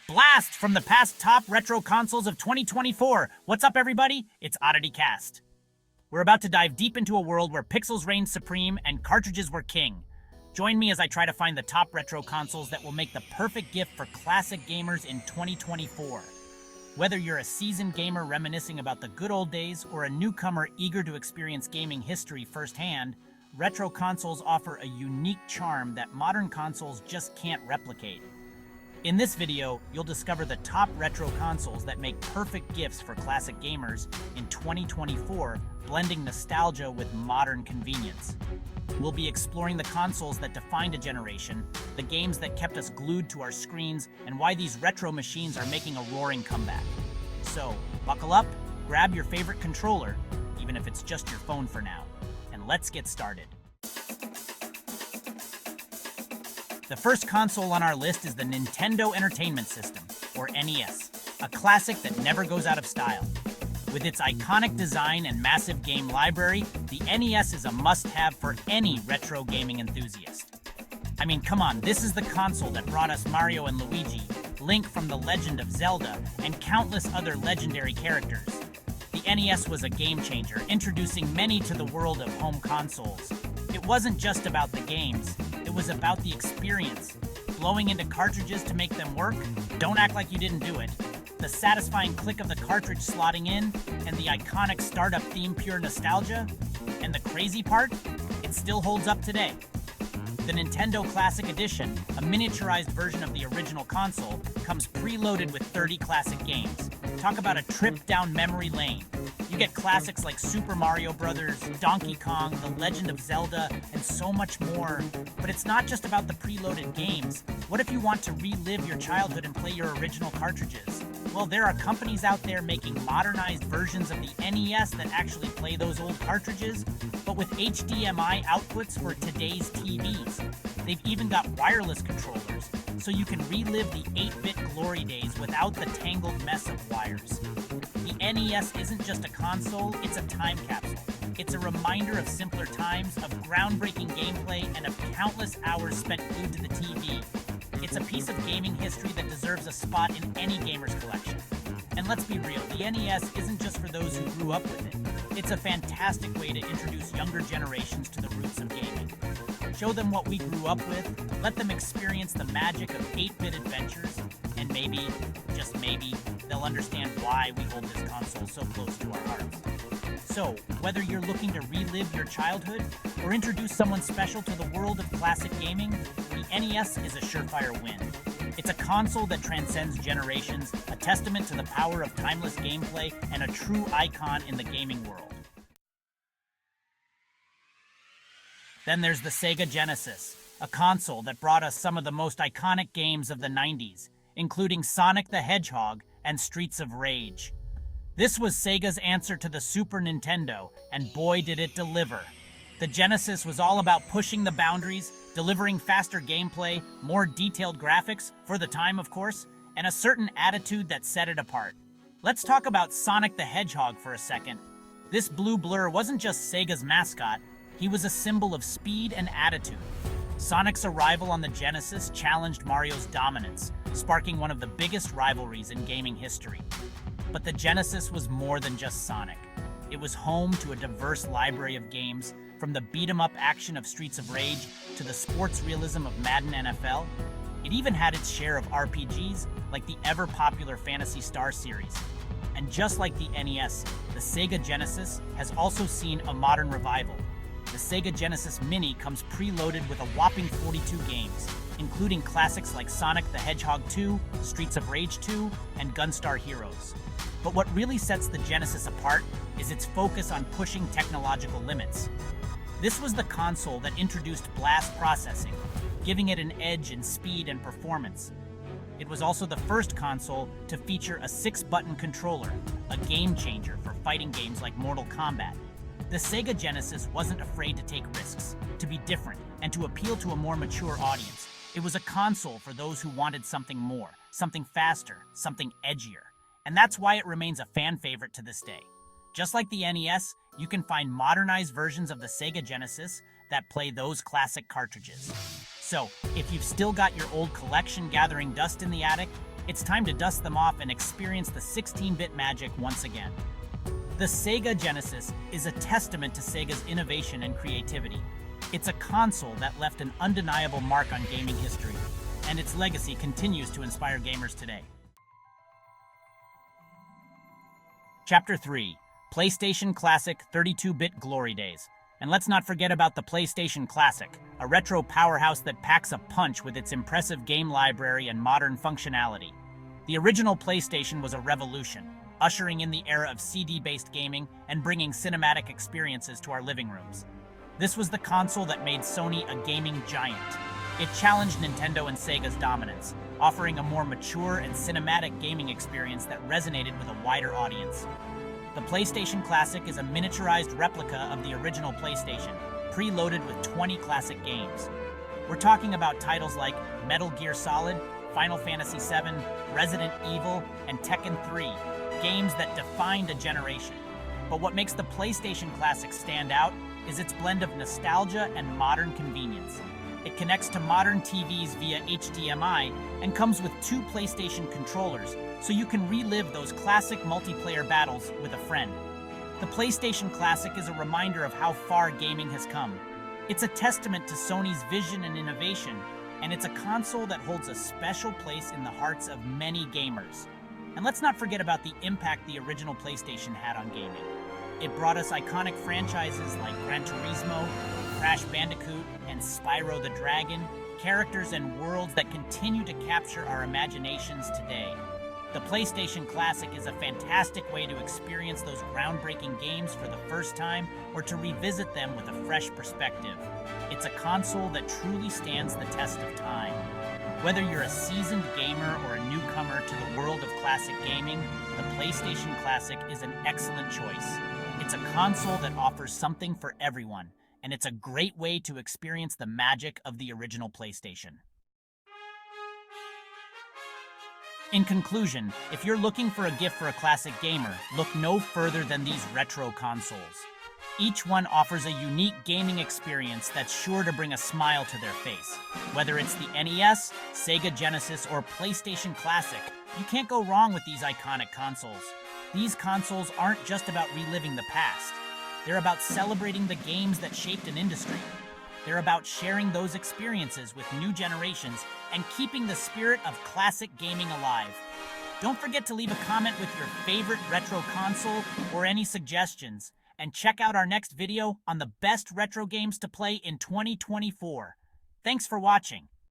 Blast from the past top retro consoles of 2024. What's up, everybody? It's Oddity Cast. We're about to dive deep into a world where pixels reigned supreme and cartridges were king. Join me as I try to find the top retro consoles that will make the perfect gift for classic gamers in 2024. Whether you're a seasoned gamer reminiscing about the good old days or a newcomer eager to experience gaming history firsthand, retro consoles offer a unique charm that modern consoles just can't replicate. In this video, you'll discover the top retro consoles that make perfect gifts for classic gamers in 2024, blending nostalgia with modern convenience. We'll be exploring the consoles that defined a generation, the games that kept us glued to our screens, and why these retro machines are making a roaring comeback. So, buckle up, grab your favorite controller, even if it's just your phone for now, and let's get started. The first console on our list is the Nintendo Entertainment System, or NES, a classic that never goes out of style. With its iconic design and massive game library, the NES is a must-have for any retro gaming enthusiast. I mean, come on, this is the console that brought us Mario and Luigi, Link from The Legend of Zelda, and countless other legendary characters. The NES was a game-changer, introducing many to the world of home consoles. It wasn't just about the games. It was about the experience. Blowing into cartridges to make them work? Don't act like you didn't do it. The satisfying click of the cartridge slotting in, and the iconic startup theme, pure nostalgia. And the crazy part? It still holds up today. The Nintendo Classic Edition, a miniaturized version of the original console, comes preloaded with 30 classic games. Talk about a trip down memory lane. You get classics like Super Mario Bros., Donkey Kong, The Legend of Zelda, and so much more. But it's not just about the preloaded games. What if you want to relive your childhood and play your original cartridges? Well, there are companies out there making modernized versions of the NES that actually play those old cartridges, but with HDMI outputs for today's TVs. They've even got wireless controllers, so you can relive the 8-bit glory days without the tangled mess of wires. The NES isn't just a console, it's a time capsule. It's a reminder of simpler times, of groundbreaking gameplay, and of countless hours spent glued to the TV. It's a piece of gaming history that deserves a spot in any gamer's collection. And let's be real, the NES isn't just for those who grew up with it. It's a fantastic way to introduce younger generations to the roots of gaming. Show them what we grew up with, let them experience the magic of 8-bit adventures, and maybe, just maybe, they'll understand why we hold this console so close to our hearts. So, whether you're looking to relive your childhood or introduce someone special to the world of classic gaming, the NES is a surefire win. It's a console that transcends generations, a testament to the power of timeless gameplay, and a true icon in the gaming world. Then there's the Sega Genesis, a console that brought us some of the most iconic games of the 90s, including Sonic the Hedgehog and Streets of Rage. This was Sega's answer to the Super Nintendo, and boy did it deliver. The Genesis was all about pushing the boundaries, delivering faster gameplay, more detailed graphics, for the time of course, and a certain attitude that set it apart. Let's talk about Sonic the Hedgehog for a second. This blue blur wasn't just Sega's mascot, he was a symbol of speed and attitude. Sonic's arrival on the Genesis challenged Mario's dominance, sparking one of the biggest rivalries in gaming history. But the Genesis was more than just Sonic. It was home to a diverse library of games, from the beat-em-up action of Streets of Rage to the sports realism of Madden NFL. It even had its share of RPGs, like the ever-popular Phantasy Star series. And just like the NES, the Sega Genesis has also seen a modern revival. The Sega Genesis Mini comes preloaded with a whopping 42 games, including classics like Sonic the Hedgehog 2, Streets of Rage 2, and Gunstar Heroes. But what really sets the Genesis apart is its focus on pushing technological limits. This was the console that introduced blast processing, giving it an edge in speed and performance. It was also the first console to feature a 6-button controller, a game changer for fighting games like Mortal Kombat. The Sega Genesis wasn't afraid to take risks, to be different, and to appeal to a more mature audience. It was a console for those who wanted something more, something faster, something edgier. And that's why it remains a fan favorite to this day. Just like the NES, you can find modernized versions of the Sega Genesis that play those classic cartridges. So, if you've still got your old collection gathering dust in the attic, It's time to dust them off and experience the 16-bit magic once again. The Sega Genesis is a testament to Sega's innovation and creativity. It's a console that left an undeniable mark on gaming history, and its legacy continues to inspire gamers today. Chapter 3: PlayStation Classic 32-bit Glory Days. And let's not forget about the PlayStation Classic, a retro powerhouse that packs a punch with its impressive game library and modern functionality. The original PlayStation was a revolution, ushering in the era of CD-based gaming and bringing cinematic experiences to our living rooms. This was the console that made Sony a gaming giant. It challenged Nintendo and Sega's dominance, offering a more mature and cinematic gaming experience that resonated with a wider audience. The PlayStation Classic is a miniaturized replica of the original PlayStation, preloaded with 20 classic games. We're talking about titles like Metal Gear Solid, Final Fantasy VII, Resident Evil, and Tekken 3, games that defined a generation. But what makes the PlayStation Classic stand out is its blend of nostalgia and modern convenience. It connects to modern TVs via HDMI and comes with 2 PlayStation controllers, so you can relive those classic multiplayer battles with a friend. The PlayStation Classic is a reminder of how far gaming has come. It's a testament to Sony's vision and innovation, and it's a console that holds a special place in the hearts of many gamers. And let's not forget about the impact the original PlayStation had on gaming. It brought us iconic franchises like Gran Turismo, Crash Bandicoot, and Spyro the Dragon, characters and worlds that continue to capture our imaginations today. The PlayStation Classic is a fantastic way to experience those groundbreaking games for the first time or to revisit them with a fresh perspective. It's a console that truly stands the test of time. Whether you're a seasoned gamer or a newcomer to the world of classic gaming, the PlayStation Classic is an excellent choice. It's a console that offers something for everyone, and it's a great way to experience the magic of the original PlayStation. In conclusion, if you're looking for a gift for a classic gamer, look no further than these retro consoles. Each one offers a unique gaming experience that's sure to bring a smile to their face. Whether it's the NES, Sega Genesis, or PlayStation Classic, you can't go wrong with these iconic consoles. These consoles aren't just about reliving the past. They're about celebrating the games that shaped an industry. They're about sharing those experiences with new generations and keeping the spirit of classic gaming alive. Don't forget to leave a comment with your favorite retro console or any suggestions, and check out our next video on the best retro games to play in 2024. Thanks for watching.